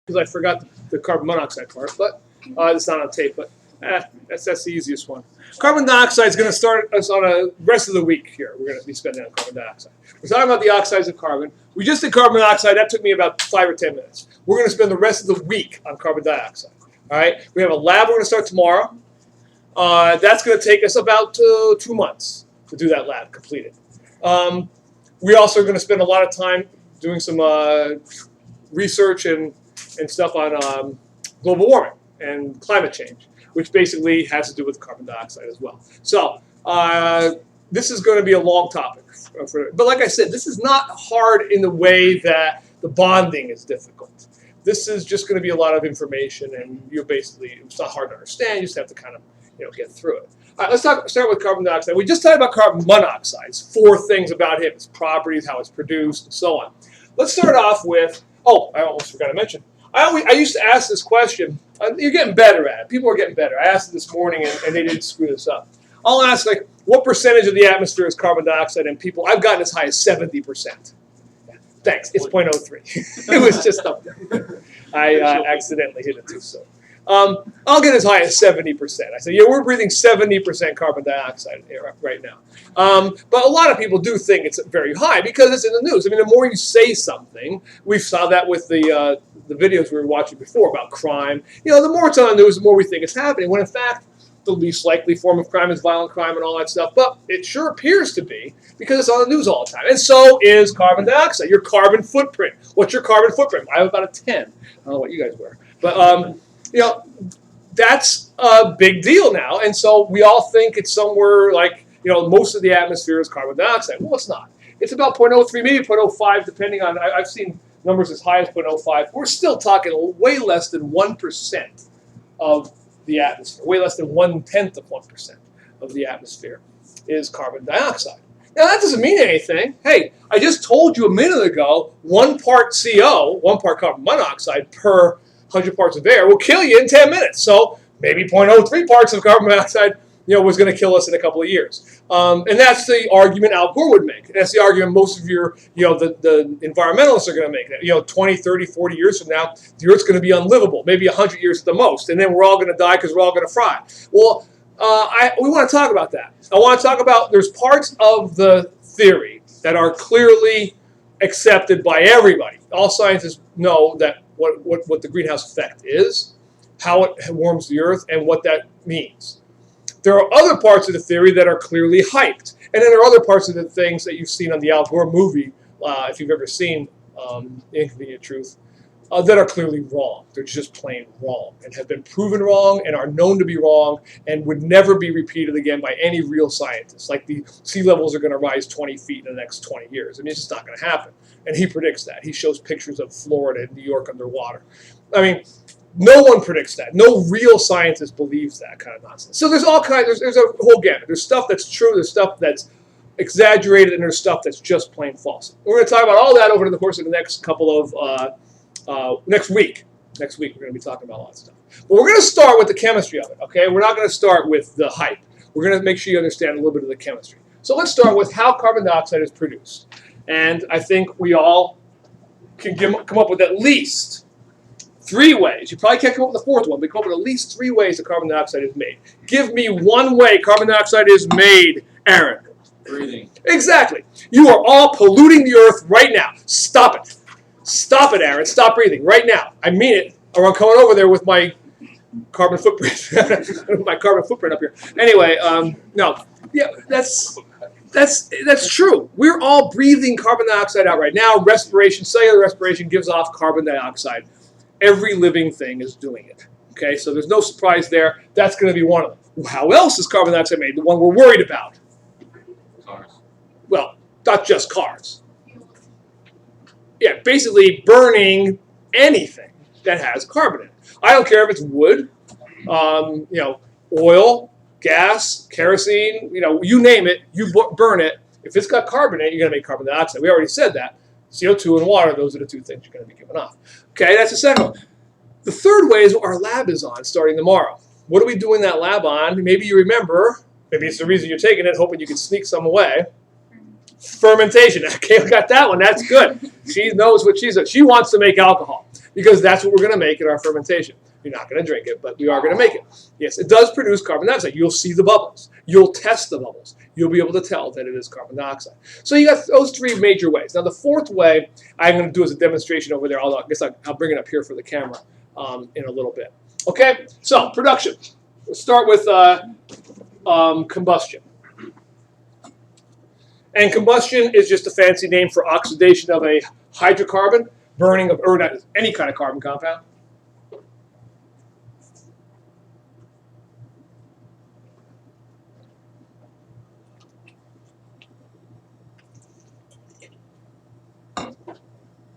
because I forgot the carbon monoxide part, but it's not on tape, but that's the easiest one. Carbon dioxide is going to start us on a rest of the week here. We're going to be spending on carbon dioxide. We're talking about the oxides of carbon. We just did carbon dioxide. That took me about 5 or 10 minutes. We're going to spend the rest of the week on carbon dioxide. All right? We have a lab we're going to start tomorrow. That's going to take us about 2 months to do that lab completed. We also are going to spend a lot of time doing some research and stuff on global warming and climate change, which basically has to do with carbon dioxide as well. So this is going to be a long topic. But like I said, this is not hard in the way that the bonding is difficult. This is just going to be a lot of information, and you're basically, it's not hard to understand. You just have to kind of get through it. All right, let's start with carbon dioxide. We just talked about carbon monoxides, 4 things about it, its properties, how it's produced, and so on. Let's start off with, oh, I almost forgot to mention, I used to ask this question. You're getting better at it. People are getting better. I asked it this morning, and they didn't screw this up. I'll ask, like, what percentage of the atmosphere is carbon dioxide? And people, I've gotten as high as 70%. Yeah, thanks. It's 0.03. It was just up there. I accidentally hit it too soon. I'll get as high as 70%. I said, yeah, we're breathing 70% carbon dioxide right now. But a lot of people do think it's very high because it's in the news. I mean, the more you say something, we saw that with the videos we were watching before about crime. The more it's on the news, the more we think it's happening, when in fact, the least likely form of crime is violent crime and all that stuff. But it sure appears to be because it's on the news all the time. And so is carbon dioxide, your carbon footprint. What's your carbon footprint? I have about a 10. I don't know what you guys were. But, that's a big deal now. And so we all think it's somewhere like, most of the atmosphere is carbon dioxide. Well, it's not. It's about 0.03, maybe 0.05, depending on, I've seen numbers as high as 0.05. We're still talking way less than 1% of the atmosphere, way less than 1/10 of 1% of the atmosphere is carbon dioxide. Now, that doesn't mean anything. Hey, I just told you a minute ago, 1 part CO, 1 part carbon monoxide per 100 parts of air will kill you in 10 minutes. So maybe 0.03 parts of carbon dioxide, was going to kill us in a couple of years. And that's the argument Al Gore would make. And that's the argument most of your, the environmentalists are going to make. 20, 30, 40 years from now, the Earth's going to be unlivable, maybe 100 years at the most. And then we're all going to die because we're all going to fry. Well, we want to talk about that. I want to talk about, there's parts of the theory that are clearly accepted by everybody. All scientists know that what the greenhouse effect is, how it warms the Earth, and what that means. There are other parts of the theory that are clearly hyped. And then there are other parts of the things that you've seen on the Al Gore movie, if you've ever seen Inconvenient Truth, that are clearly wrong. They're just plain wrong and have been proven wrong and are known to be wrong and would never be repeated again by any real scientist. Like the sea levels are going to rise 20 feet in the next 20 years. I mean, it's just not going to happen. And he predicts that. He shows pictures of Florida and New York underwater. I mean, no one predicts that. No real scientist believes that kind of nonsense. So there's all kinds. There's a whole gamut. There's stuff that's true. There's stuff that's exaggerated, and there's stuff that's just plain false. We're going to talk about all that over the course of the next couple of next week. Next week we're going to be talking about a lot of stuff. But we're going to start with the chemistry of it. Okay, we're not going to start with the hype. We're going to make sure you understand a little bit of the chemistry. So let's start with how carbon dioxide is produced. And I think we all can come up with at least 3 ways. You probably can't come up with a 4th one, but come up with at least 3 ways that carbon dioxide is made. Give me 1 way carbon dioxide is made, Aaron. Breathing. Exactly. You are all polluting the Earth right now. Stop it. Stop it, Aaron. Stop breathing right now. I mean it, or I'm coming over there with my carbon footprint. My carbon footprint up here. Anyway, no. Yeah, that's true. We're all breathing carbon dioxide out right now. Respiration, cellular respiration gives off carbon dioxide. Every living thing is doing it. Okay, so there's no surprise there. That's going to be one of them. How else is carbon dioxide made? The one we're worried about. Cars. Well, not just cars. Yeah, basically burning anything that has carbon in it. I don't care if it's wood, oil, gas, kerosene, you name it, you burn it. If it's got carbon in it, you're going to make carbon dioxide. We already said that. CO2 and water, those are the 2 things you're going to be giving off. Okay, that's the second one. The third way is what our lab is on starting tomorrow. What are we doing that lab on? Maybe you remember, maybe it's the reason you're taking it, hoping you can sneak some away. Fermentation. Okay, we got that one. That's good. She knows what she's doing. She wants to make alcohol. because that's what we're going to make in our fermentation. You're not going to drink it, but we are going to make it. Yes, it does produce carbon dioxide. You'll see the bubbles. You'll test the bubbles. You'll be able to tell that it is carbon dioxide. So you got those three major ways. Now the fourth way I'm going to do as a demonstration over there. I guess I'll bring it up here for the camera in a little bit. Okay, so production. Let's start with combustion. And combustion is just a fancy name for oxidation of a hydrocarbon, burning of or any kind of carbon compound.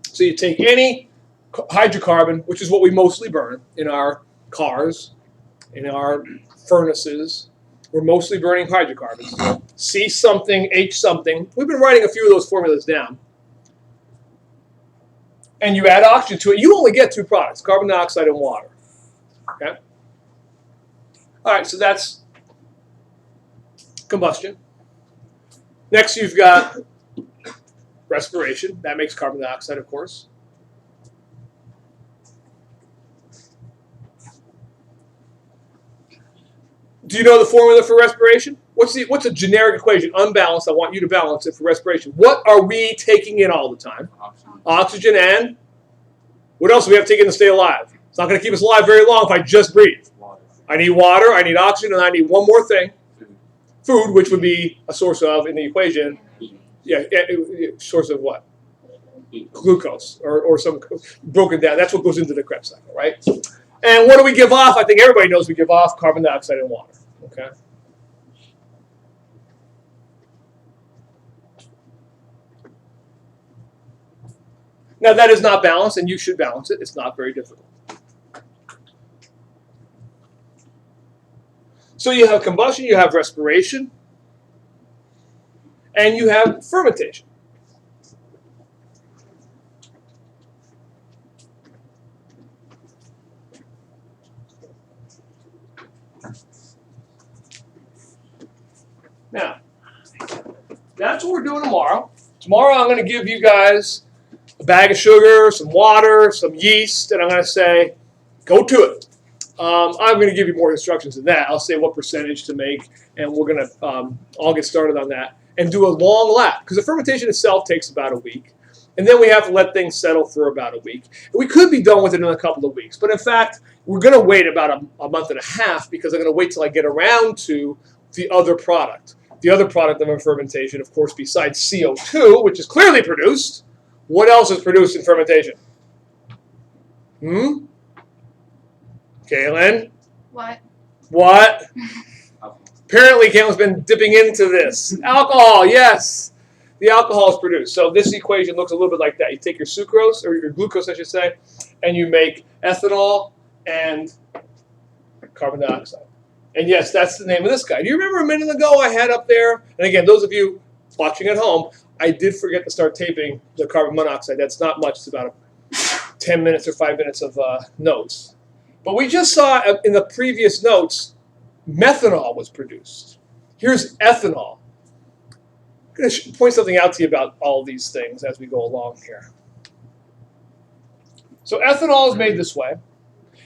So you take any hydrocarbon, which is what we mostly burn in our cars, in our furnaces. We're mostly burning hydrocarbons. C something, H something. We've been writing a few of those formulas down. And you add oxygen to it. You only get two products, carbon dioxide and water. Okay? All right, so that's combustion. Next, you've got respiration. That makes carbon dioxide, of course. Do you know the formula for respiration? What's a generic equation? Unbalanced. I want you to balance it for respiration. What are we taking in all the time? Oxygen and what else do we have to take in to stay alive? It's not going to keep us alive very long if I just breathe. I need water, I need oxygen, and I need one more thing. Food, which would be a source of, in the equation, source of what? Glucose, or some broken down. That's what goes into the Krebs cycle, right? And what do we give off? I think everybody knows we give off carbon dioxide and water. Okay. Now that is not balanced, and you should balance it. It's not very difficult. So you have combustion, you have respiration, and you have fermentation. Now, that's what we're doing tomorrow. Tomorrow I'm going to give you guys a bag of sugar, some water, some yeast, and I'm going to say, go to it. I'm going to give you more instructions than that. I'll say what percentage to make, and we're going to all get started on that and do a long lap, because the fermentation itself takes about a week, and then we have to let things settle for about a week. And we could be done with it in a couple of weeks, but in fact, we're going to wait about a month and a half, because I'm going to wait till I get around to the other product. The other product of a fermentation, of course, besides CO2, which is clearly produced, what else is produced in fermentation? Kaylin? What? Apparently, Kaylin's been dipping into this. Alcohol, yes. The alcohol is produced. So this equation looks a little bit like that. You take your sucrose, or your glucose, I should say, and you make ethanol and carbon dioxide. And yes, that's the name of this guy. Do you remember a minute ago I had up there, and again, those of you watching at home, I did forget to start taping the carbon monoxide. That's not much. It's about 10 minutes or 5 minutes of notes. But we just saw in the previous notes, methanol was produced. Here's ethanol. I'm going to point something out to you about all these things as we go along here. So ethanol is made this way.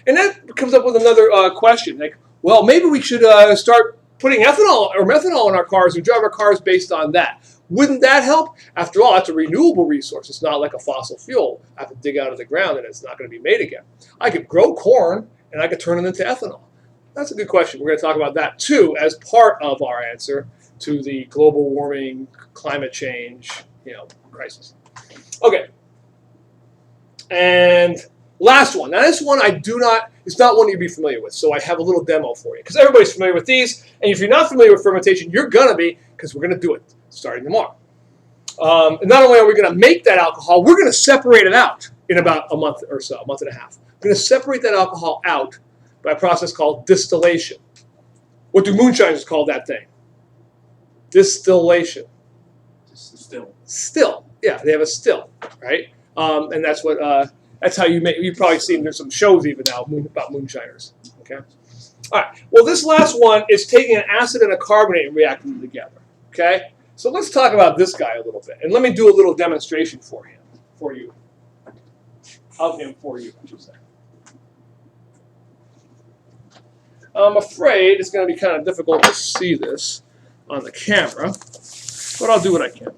And that comes up with another question. Like, well, maybe we should start putting ethanol or methanol in our cars and drive our cars based on that. Wouldn't that help? After all, it's a renewable resource. It's not like a fossil fuel. I have to dig out of the ground and it's not going to be made again. I could grow corn and I could turn it into ethanol. That's a good question. We're going to talk about that too as part of our answer to the global warming, climate change, crisis. Okay. And last one. Now this one it's not one you'd be familiar with, so I have a little demo for you. Because everybody's familiar with these, and if you're not familiar with fermentation, you're going to be, because we're going to do it starting tomorrow. And not only are we going to make that alcohol, we're going to separate it out in about a month or so, a month and a half. We're going to separate that alcohol out by a process called distillation. What do moonshiners call that thing? Distillation. Still. Yeah, they have a still, right? And that's what... that's how you make. You've probably seen there's some shows even now about moonshiners. Okay. All right. Well, this last one is taking an acid and a carbonate and reacting them together. Okay. So let's talk about this guy a little bit, and let me do a little demonstration for you. of him for you, I should say. I'm afraid it's going to be kind of difficult to see this on the camera, but I'll do what I can.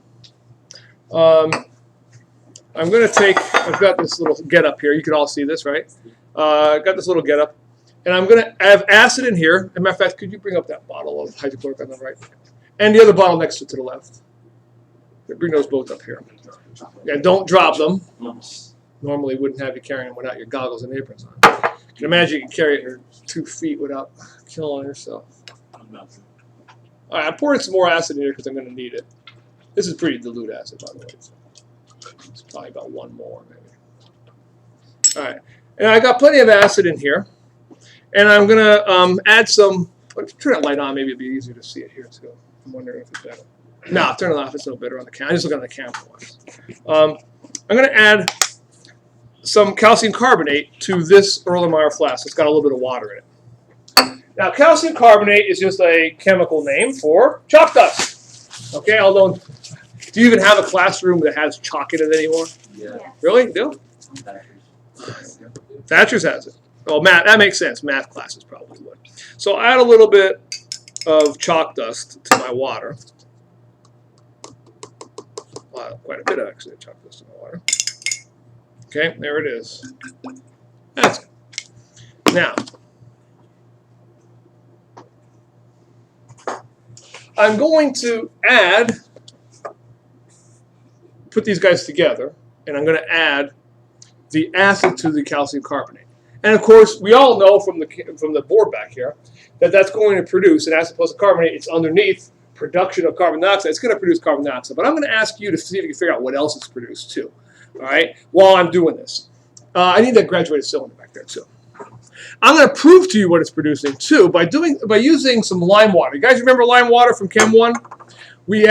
I'm going to take, I've got this little get-up here. You can all see this, right? I've got this little get-up. And I'm going to have acid in here. As a matter of fact, could you bring up that bottle of hydrochloric on the right? And the other bottle next to it to the left. Bring those both up here. Yeah, don't drop them. Normally wouldn't have you carrying them without your goggles and aprons on. You can imagine you can carry it in 2 feet without killing yourself. All right, I'm pouring some more acid in here because I'm going to need it. This is pretty dilute acid, by the way. So it's probably about 1 more, maybe. All right, and I got plenty of acid in here. And I'm going to add some, turn that light on, maybe it'd be easier to see it here too. I'm wondering if it's better. No, turn it off, it's no better on the camera. I just look on the camera once. I'm going to add some calcium carbonate to this Erlenmeyer flask. It's got a little bit of water in it. Now, calcium carbonate is just a chemical name for chalk dust. Okay, although, do you even have a classroom that has chalk in it anymore? Yeah. Really? You do? Thatcher's has it. Well, math, that makes sense. Math classes probably would. So I add a little bit of chalk dust to my water. Wow, quite a bit of actually chalk dust in my water. Okay, there it is. That's it. Now, I'm going to put these guys together, and I'm going to add the acid to the calcium carbonate. And of course, we all know from the board back here that that's going to produce an acid plus a carbonate. It's underneath production of carbon dioxide. It's going to produce carbon dioxide. But I'm going to ask you to see if you can figure out what else it's produced too. All right, while I'm doing this. I need that graduated cylinder back there too. I'm going to prove to you what it's producing too by using some lime water. You guys remember lime water from Chem 1? We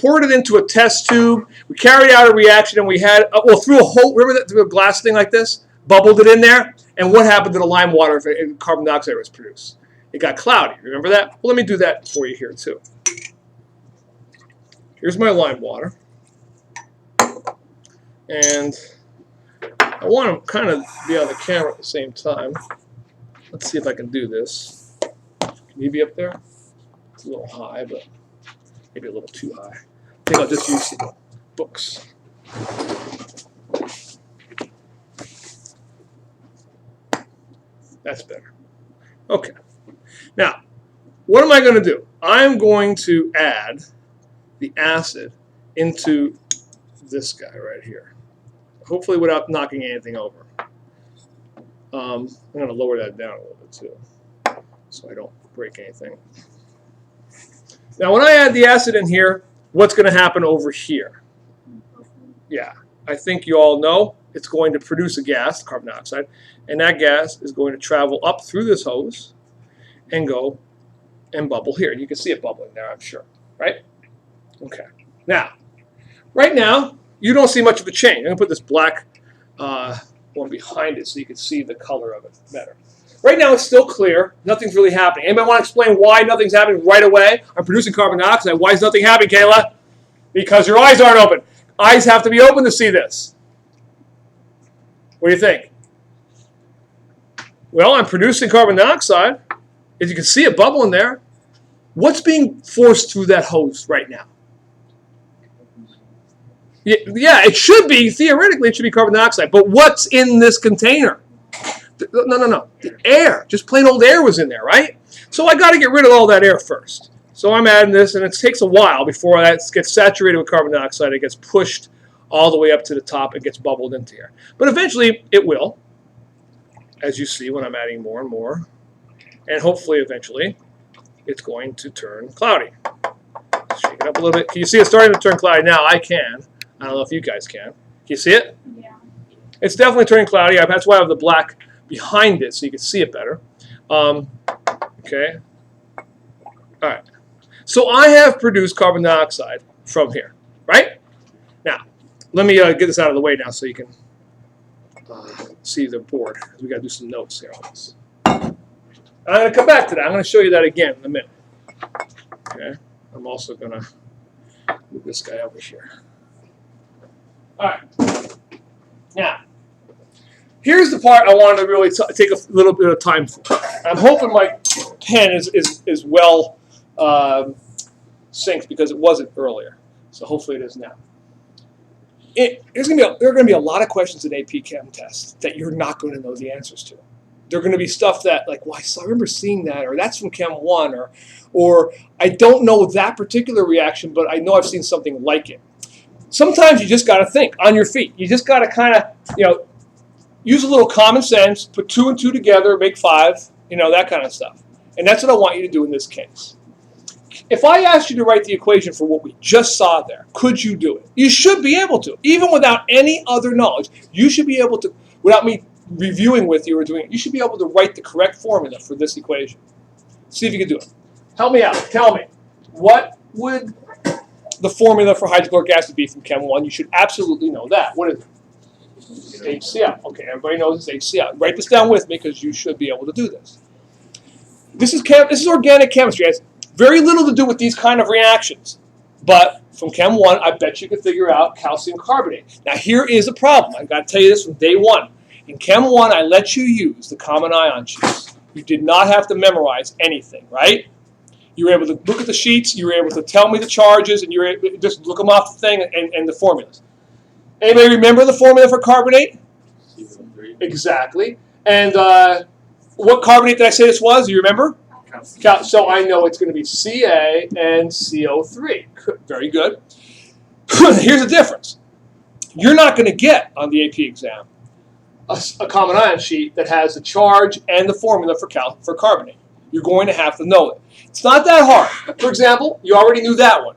poured it into a test tube. We carried out a reaction, and we had through a hole. Remember that, through a glass thing like this, bubbled it in there. And what happened to the lime water if carbon dioxide was produced? It got cloudy. Remember that? Well, let me do that for you here too. Here's my lime water, and I want to kind of be on the camera at the same time. Let's see if I can do this. Can you be up there? It's a little high, but maybe a little too high. I think I'll just use some books. That's better. Okay. Now, what am I going to do? I'm going to add the acid into this guy right here. Hopefully without knocking anything over. I'm going to lower that down a little bit too, so I don't break anything. Now, when I add the acid in here, what's going to happen over here? Yeah, I think you all know it's going to produce a gas, carbon dioxide, and that gas is going to travel up through this hose and go and bubble here. You can see it bubbling there, I'm sure, right? Okay. Now, right now, you don't see much of a change. I'm going to put this black one behind it so you can see the color of it better. Right now, it's still clear. Nothing's really happening. Anybody want to explain why nothing's happening right away? I'm producing carbon dioxide. Why is nothing happening, Kayla? Because your eyes aren't open. Eyes have to be open to see this. What do you think? Well, I'm producing carbon dioxide. As you can see it bubbling there. What's being forced through that hose right now? Yeah, it should be, theoretically, it should be carbon dioxide. But what's in this container? No. The air. Just plain old air was in there, right? So I got to get rid of all that air first. So I'm adding this, and it takes a while before that gets saturated with carbon dioxide. It gets pushed all the way up to the top and gets bubbled into here. But eventually, it will, as you see when I'm adding more and more. And hopefully, eventually, it's going to turn cloudy. Shake it up a little bit. Can you see it starting to turn cloudy now? I can. I don't know if you guys can. Can you see it? Yeah. It's definitely turning cloudy. That's why I have the black behind it so you can see it better. Okay. All right. So I have produced carbon dioxide from here, right? Now, let me get this out of the way now so you can see the board. We got to do some notes here on this. I'm going to come back to that. I'm going to show you that again in a minute. Okay. I'm also going to move this guy over here. All right. Now, here's the part I wanted to really take a little bit of time for. I'm hoping my pen is well synced because it wasn't earlier. So hopefully it is now. There are going to be a lot of questions in AP Chem tests that you're not going to know the answers to. They're going to be stuff that, like, well, I remember seeing that, or that's from Chem 1, or I don't know that particular reaction, but I know I've seen something like it. Sometimes you just got to think on your feet. You just got to kind of, use a little common sense, put 2 and 2 together, make 5, that kind of stuff. And that's what I want you to do in this case. If I asked you to write the equation for what we just saw there, could you do it? You should be able to. Even without any other knowledge, you should be able to, without me reviewing with you or doing it, you should be able to write the correct formula for this equation. See if you can do it. Help me out. Tell me, what would the formula for hydrochloric acid be from Chem 1? You should absolutely know that. What is it? HCl. Okay, everybody knows it's HCl. Write this down with me because you should be able to do this. This is organic chemistry. It has very little to do with these kind of reactions. But from Chem 1, I bet you could figure out calcium carbonate. Now, here is a problem. I've got to tell you this from day one. In Chem 1, I let you use the common ion sheets. You did not have to memorize anything, right? You were able to look at the sheets. You were able to tell me the charges, and you were able to just look them off the thing and the formulas. Anybody remember the formula for carbonate? CO3. Exactly. And what carbonate did I say this was? Do you remember? So I know it's going to be Ca and CO3. Very good. Here's the difference. You're not going to get on the AP exam a common ion sheet that has the charge and the formula for carbonate. You're going to have to know it. It's not that hard. For example, you already knew that one.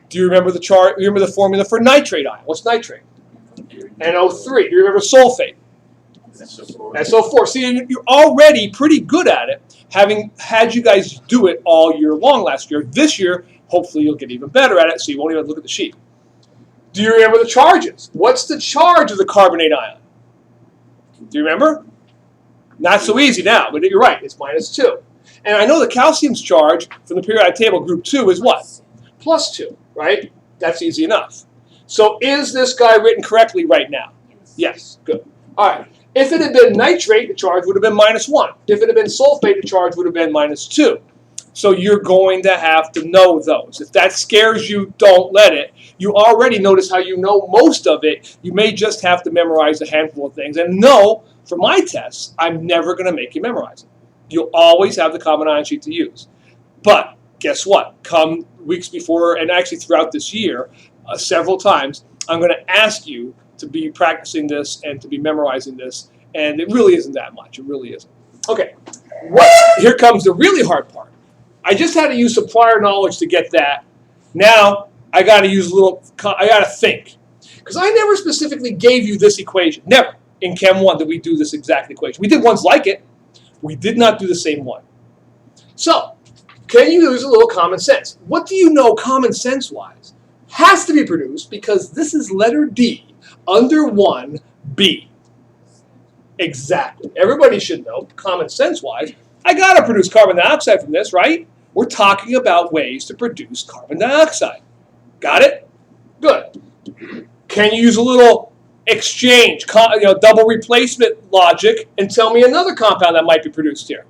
Do you remember the chart? Remember the formula for nitrate ion? What's nitrate? NO3. Do you remember sulfate? SO4. See, you're already pretty good at it, having had you guys do it all year long last year. This year, hopefully you'll get even better at it, so you won't even look at the sheet. Do you remember the charges? What's the charge of the carbonate ion? Do you remember? Not so easy now, but you're right. It's -2. And I know the calcium's charge from the periodic table, group 2, is what? +2, right? That's easy enough. So is this guy written correctly right now? Yes. Good. All right. If it had been nitrate, the charge would have been -1. If it had been sulfate, the charge would have been -2. So you're going to have to know those. If that scares you, don't let it. You already notice how you know most of it. You may just have to memorize a handful of things. And no, for my tests, I'm never going to make you memorize it. You'll always have the common ion sheet to use. But guess what? Come weeks before, and actually throughout this year, several times, I'm going to ask you to be practicing this and to be memorizing this. And it really isn't that much. It really isn't. Okay, here comes the really hard part. I just had to use some prior knowledge to get that. Now, I got to use I got to think. Because I never specifically gave you this equation. Never. In Chem 1 did we do this exact equation. We did ones like it. We did not do the same one. So, can you use a little common sense? What do you know common sense-wise has to be produced because this is letter D under 1B. Exactly. Everybody should know, common sense-wise, I got to produce carbon dioxide from this, right? We're talking about ways to produce carbon dioxide. Got it? Good. Can you use a little exchange, double replacement logic, and tell me another compound that might be produced here?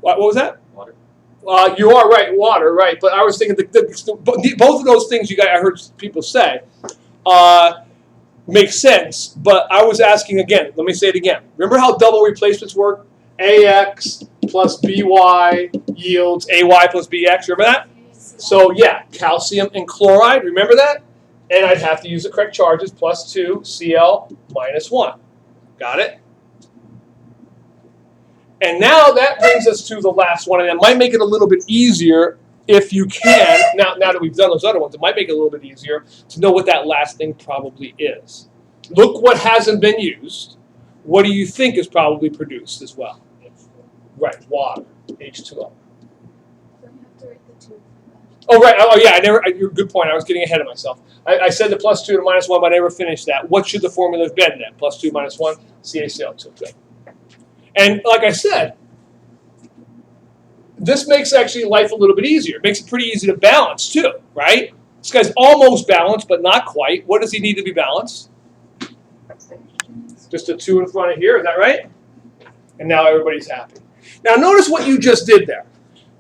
What was that? Water. You are right, water, right. But I was thinking both of those things I heard people say make sense. But I was asking again. Let me say it again. Remember how double replacements work? AX plus BY yields AY plus BX. Remember that? So yeah, calcium and chloride. Remember that? And I'd have to use the correct charges, +2 Cl -1. Got it? And now that brings us to the last one, and it might make it a little bit easier if you can. Now that we've done those other ones, it might make it a little bit easier to know what that last thing probably is. Look what hasn't been used. What do you think is probably produced as well? Right, water, H2O. Oh, right. Oh, yeah. Good point. I was getting ahead of myself. I said the +2 to -1, but I never finished that. What should the formula have been then? +2 -1, CaCl2. Good. And like I said, this makes actually life a little bit easier. It makes it pretty easy to balance too, right? This guy's almost balanced, but not quite. What does he need to be balanced? Just a 2 in front of here, is that right? And now everybody's happy. Now notice what you just did there.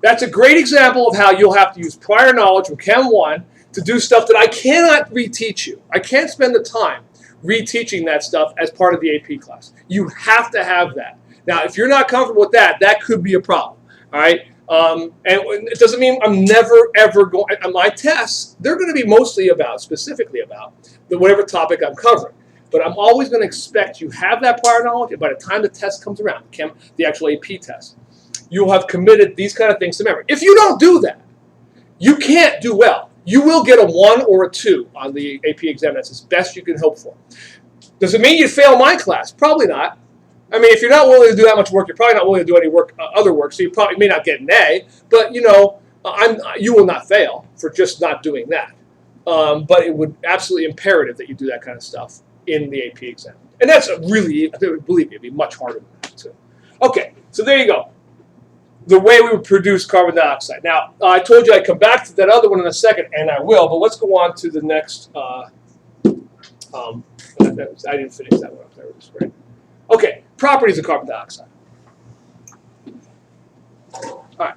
That's a great example of how you'll have to use prior knowledge from Chem 1 to do stuff that I cannot reteach you. I can't spend the time reteaching that stuff as part of the AP class. You have to have that. Now, if you're not comfortable with that, that could be a problem. All right? And it doesn't mean I'm never, ever going. My tests, they're going to be mostly about, specifically about, whatever topic I'm covering. But I'm always going to expect you have that prior knowledge, and by the time the test comes around, the actual AP test, you'll have committed these kind of things to memory. If you don't do that, you can't do well. You will get a 1 or a 2 on the AP exam. That's as best you can hope for. Does it mean you fail my class? Probably not. I mean, if you're not willing to do that much work, you're probably not willing to do any work, other work, so you probably may not get an A. But, you know, you will not fail for just not doing that. But it would absolutely imperative that you do that kind of stuff in the AP exam. And that's really, believe me, it'd be much harder than that, too. Okay, so there you go. The way we would produce carbon dioxide. Now, I told you I'd come back to that other one in a second, and I will, but let's go on to the next. I didn't finish that one up there. Right? Okay, properties of carbon dioxide. All right.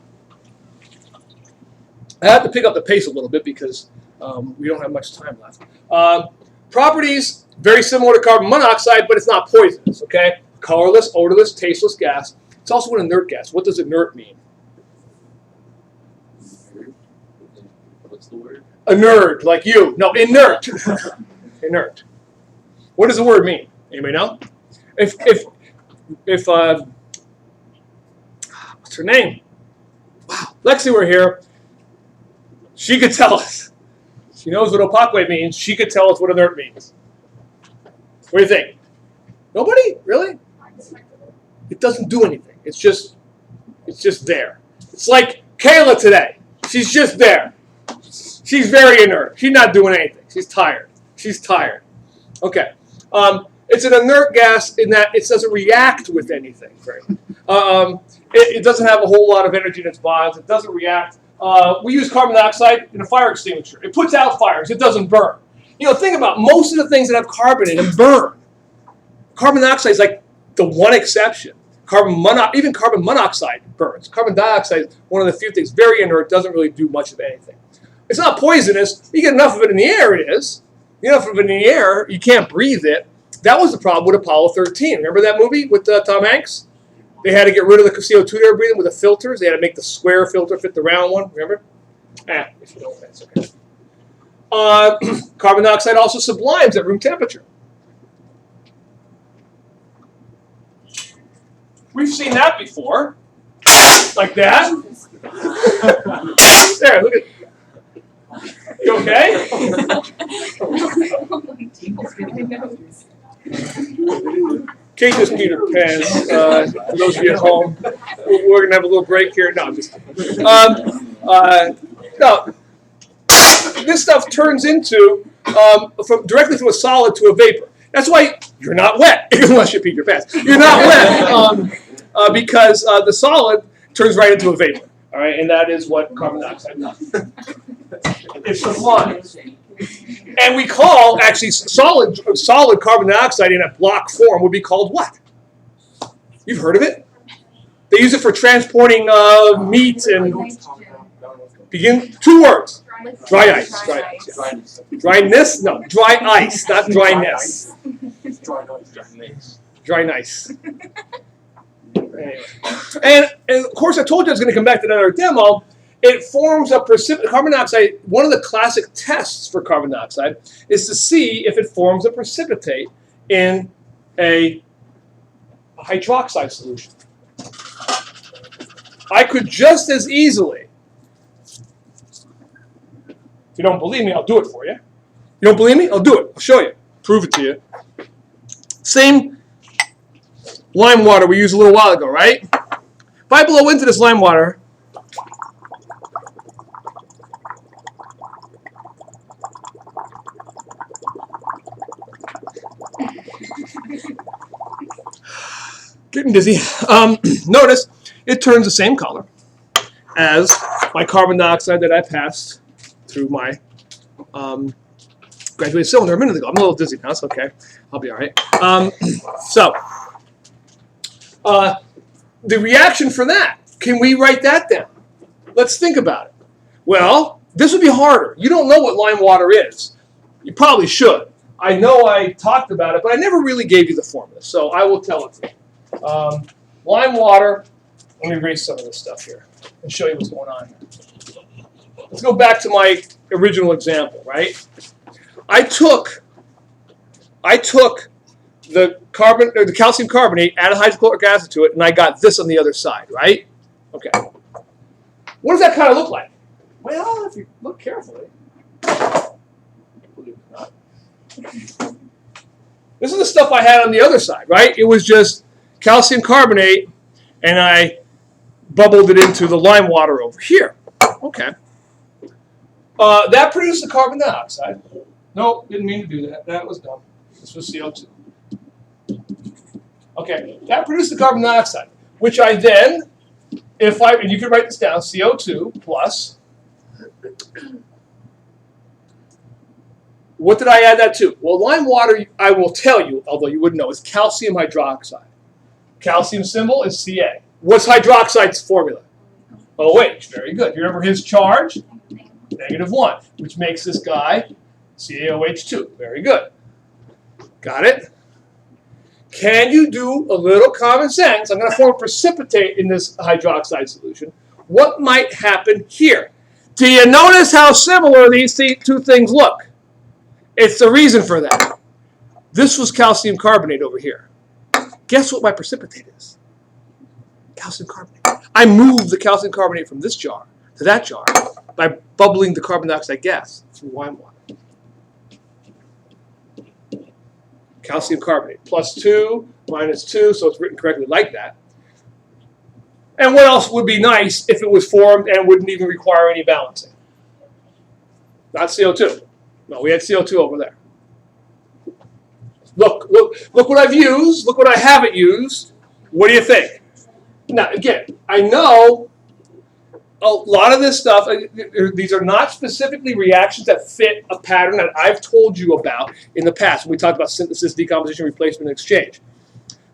I have to pick up the pace a little bit because we don't have much time left. Properties, very similar to carbon monoxide, but it's not poisonous, okay? Colorless, odorless, tasteless gas. It's also an inert gas. What does inert mean? What's the word? Inert, like you. No, inert. Inert. What does the word mean? Anybody know? If what's her name? Wow, Lexi were here. She could tell us. She knows what opaque means. She could tell us what inert means. What do you think? Nobody? Really? It doesn't do anything. It's just there. It's like Kayla today. She's just there. She's very inert. She's not doing anything. She's tired. She's tired. Okay. It's an inert gas in that it doesn't react with anything. Right? It doesn't have a whole lot of energy in its bonds. It doesn't react. We use carbon dioxide in a fire extinguisher. It puts out fires. It doesn't burn. You know, think about most of the things that have carbon in them burn. Carbon dioxide is like the one exception. Even carbon monoxide burns. Carbon dioxide is one of the few things, very inert, doesn't really do much of anything. It's not poisonous. You get enough of it in the air, it is. You get enough of it in the air, you can't breathe it. That was the problem with Apollo 13. Remember that movie with Tom Hanks? They had to get rid of the CO2 they were breathing with the filters. They had to make the square filter fit the round one. Remember? If you don't, that's okay. Carbon dioxide also sublimes at room temperature. We've seen that before. Like that. There, look at. You okay? Kate just peed her pants. For those of you at home, we're going to have a little break here. No, I'm just kidding. No. This stuff turns into, directly from a solid to a vapor. That's why you're not wet, unless you peed your pants. You're not wet because the solid turns right into a vapor. All right, and that is what carbon dioxide does. It's sublime. And we call, actually, solid carbon dioxide in a block form would be called what? You've heard of it? They use it for transporting meat and... Begin 2 words. Dry ice. Dry ice. Dryness? No, dry ice, not dryness. Dry nice. Anyway. And of course, I told you I was going to come back to another demo. It forms a precipitate. Carbon dioxide, one of the classic tests for carbon dioxide is to see if it forms a precipitate in a hydroxide solution. I could just as easily, if you don't believe me, I'll do it for you. You don't believe me? I'll do it. I'll show you. Prove it to you. Same lime water we used a little while ago, right? If I blow into this lime water, getting dizzy. Notice it turns the same color as my carbon dioxide that I passed through my graduated cylinder a minute ago. I'm a little dizzy now. It's okay. I'll be all right. The reaction for that, can we write that down? Let's think about it. Well, this would be harder. You don't know what lime water is. You probably should. I know I talked about it, but I never really gave you the formula, so I will tell it to you. Lime water, let me erase some of this stuff here and show you what's going on here. Let's go back to my original example, right? I took the calcium carbonate, added hydrochloric acid to it, and I got this on the other side, right? Okay. What does that kind of look like? Well, if you look carefully, believe it or not, this is the stuff I had on the other side, right? It was just calcium carbonate, and I bubbled it into the lime water over here. Okay. That produced the carbon dioxide. Nope, didn't mean to do that. That was dumb. This was CO2. Okay, that produced the carbon dioxide, which I then, and you can write this down, CO2 plus, what did I add that to? Well, lime water, I will tell you, although you wouldn't know, is calcium hydroxide. Calcium symbol is Ca. What's hydroxide's formula? OH, very good. You remember his charge? -1, which makes this guy CaOH2. Very good. Got it? Can you do a little common sense? I'm going to form a precipitate in this hydroxide solution. What might happen here? Do you notice how similar these two things look? It's the reason for that. This was calcium carbonate over here. Guess what my precipitate is? Calcium carbonate. I moved the calcium carbonate from this jar to that jar by bubbling the carbon dioxide gas through lime water. Calcium carbonate, +2, -2, so it's written correctly like that. And what else would be nice if it was formed and wouldn't even require any balancing? Not CO2. No, we had CO2 over there. Look what I've used. Look what I haven't used. What do you think? Now, again, I know a lot of this stuff, these are not specifically reactions that fit a pattern that I've told you about in the past when we talked about synthesis, decomposition, replacement, and exchange.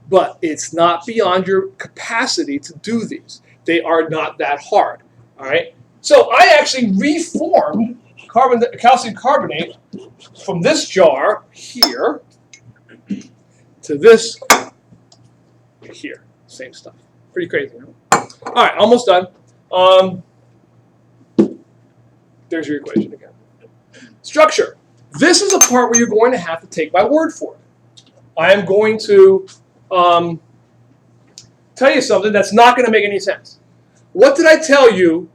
But it's not beyond your capacity to do these. They are not that hard. All right? So I actually reformed calcium carbonate from this jar here to this here. Same stuff. Pretty crazy, huh? All right, almost done. There's your equation again. Structure. This is the part where you're going to have to take my word for it. I am going to tell you something that's not going to make any sense. What did I tell you?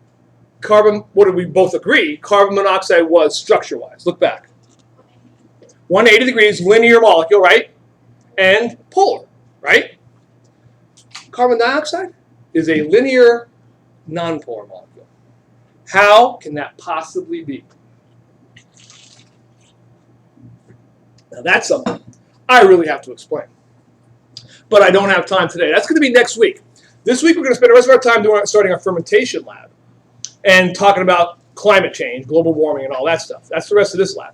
What did we both agree? Carbon monoxide was structure-wise. Look back. 180 degrees, linear molecule, right? And polar, right? Carbon dioxide is a linear, non-polar molecule. How can that possibly be? Now that's something I really have to explain. But I don't have time today. That's going to be next week. This week we're going to spend the rest of our time starting our fermentation lab and talking about climate change, global warming, and all that stuff. That's the rest of this lab.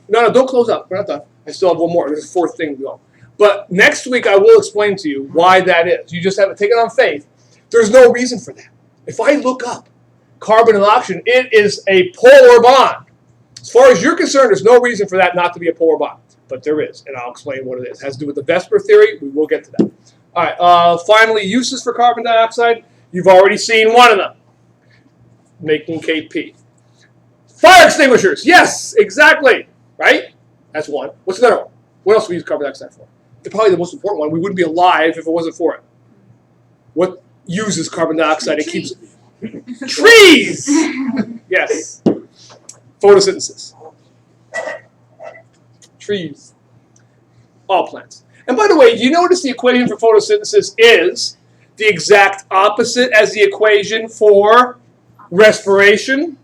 No, don't close up. We're not done. I still have one more. There's a fourth thing to go. But next week I will explain to you why that is. You just have to take it on faith. There's no reason for that. If I look up carbon and oxygen, it is a polar bond. As far as you're concerned, there's no reason for that not to be a polar bond. But there is, and I'll explain what it is. It has to do with the Vesper theory. We will get to that. All right, finally, uses for carbon dioxide. You've already seen one of them, making KP. Fire extinguishers. Yes, exactly. Right? That's one. What's another one? What else do we use carbon dioxide for? Probably the most important one. We wouldn't be alive if it wasn't for it. What uses carbon dioxide? It keeps trees. Yes. Photosynthesis. Trees. All plants. And by the way, do you notice the equation for photosynthesis is the exact opposite as the equation for respiration?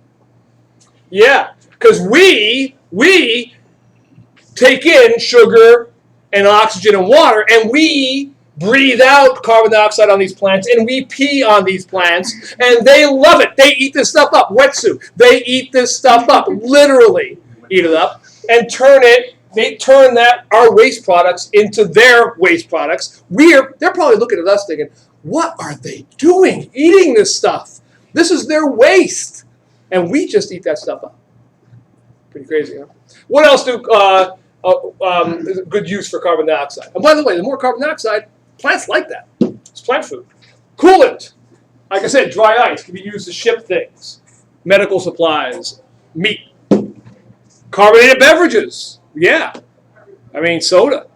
Yeah, because we take in sugar and oxygen and water, and we breathe out carbon dioxide on these plants, and we pee on these plants, and they love it. They eat this stuff up. Wetsuit. They eat this stuff up. Literally eat it up. and turn it. They turn our waste products into their waste products. They're probably looking at us thinking, what are they doing eating this stuff? This is their waste. And we just eat that stuff up. Pretty crazy, huh? What else is good use for carbon dioxide? And by the way, the more carbon dioxide, plants like that. It's plant food. Coolant. Like I said, dry ice can be used to ship things. Medical supplies. Meat. Carbonated beverages. Yeah. I mean, soda.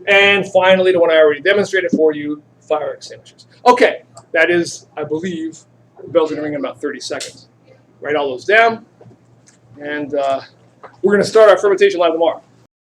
And finally, the one I already demonstrated for you, fire extinguishers. Okay, that is, I believe, the bell's going to ring in about 30 seconds. Write all those down. And we're going to start our fermentation line tomorrow.